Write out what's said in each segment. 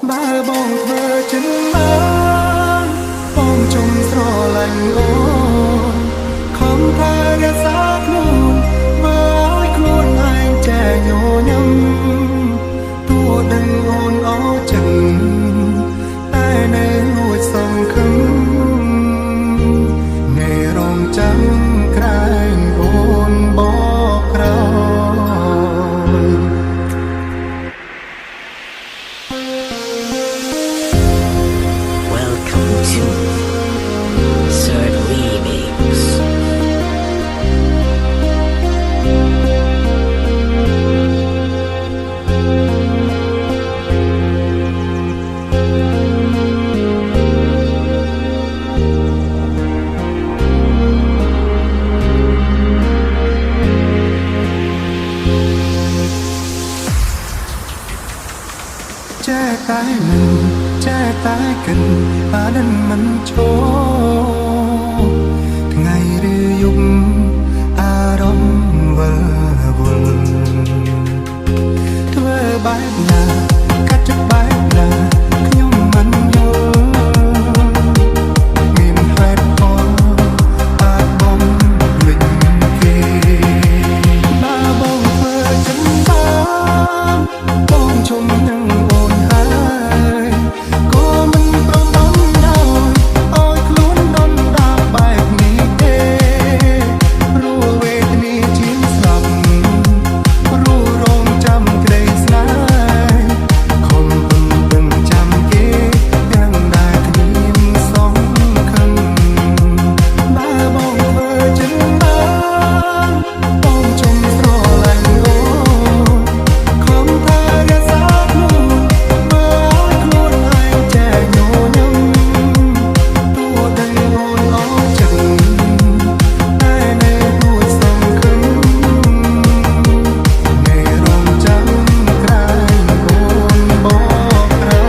បើបងធ្វើចិនបានបងចង់ស្រឡាញ់អូនខំថារក្សាខ្លួនមើលឲ្យខ្លួនឯងចែញញឹមទោះដឹងអូនអស់ចិត្តតែនៅលួចសង្ឃឹមថ្ងៃរងចាំក្រែងអូនបកក្រោយ Welcome to Third Remix. ចែកតែមិនចែកតែកិនអានឹងមិនឈរថ្ងៃឬយប់អារម្មណ៍វិលវល់ធ្វើបែបណាកាត់ចិត្តបែបណាខ្ញុំមិនយល់មានហេតុផលអាចបំភ្លេចគេបើបងធ្វើចិនបានបងជុំនឹងអូនហើយក៏មិនប្រមដល់ឲ្យខ្លួនដំដាប់បែបនេះទេព្រោះវេទនាជាងស្លាប់ព្រោះរងចាំក្តីស្នេហ៍ខំពឹងចាំគេទាំងដែលគ្មានសង្ឃឹមបើបងធ្វើចិនបានបងចង់ស្រឡាញ់អូនខំថារក្សាខ្លួនមើលឲ្យខ្លួនឯងចែញញឹមទោះដឹងអូនអស់ចិត្តតែនៅលួចសង្ឃឹមថ្ងៃរងចាំក្រែងអូនបកក្រោ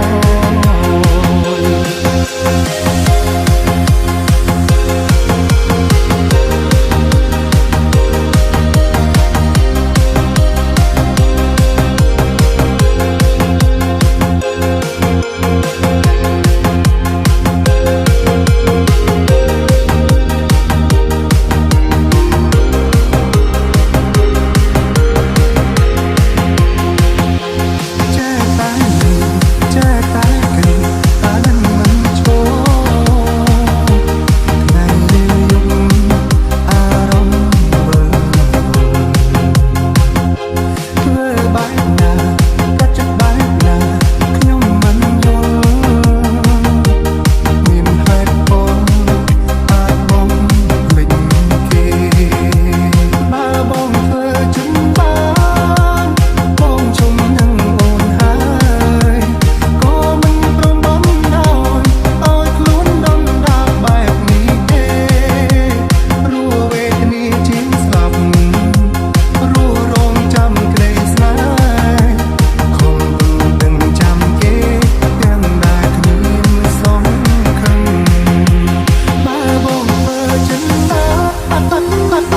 ចែកតែមិនចែកតែកិនអានឹងមិនឈរថ្ងៃឬយប់អារម្មណ៍វិលវល់ធ្វើបែបណាកាត់ចិត្តបែបណាខ្ញុំមិនយល់មានហេតុផលអាចបំភ្លេចគេបើបងធ្វើចិនបានបងជុំនឹងអូនហើយក៏មិនប្រមដល់ឲ្យខ្លួនដំដាប់បែបនេះទេព្រោះវេទនាជាងស្លាប់ព្រោះរងចាំក្តីស្នេហ៍ខំដឹងចាំគេទាំងដែលគ្មានសង្ឃឹមបើបងធ្វើចិនបាន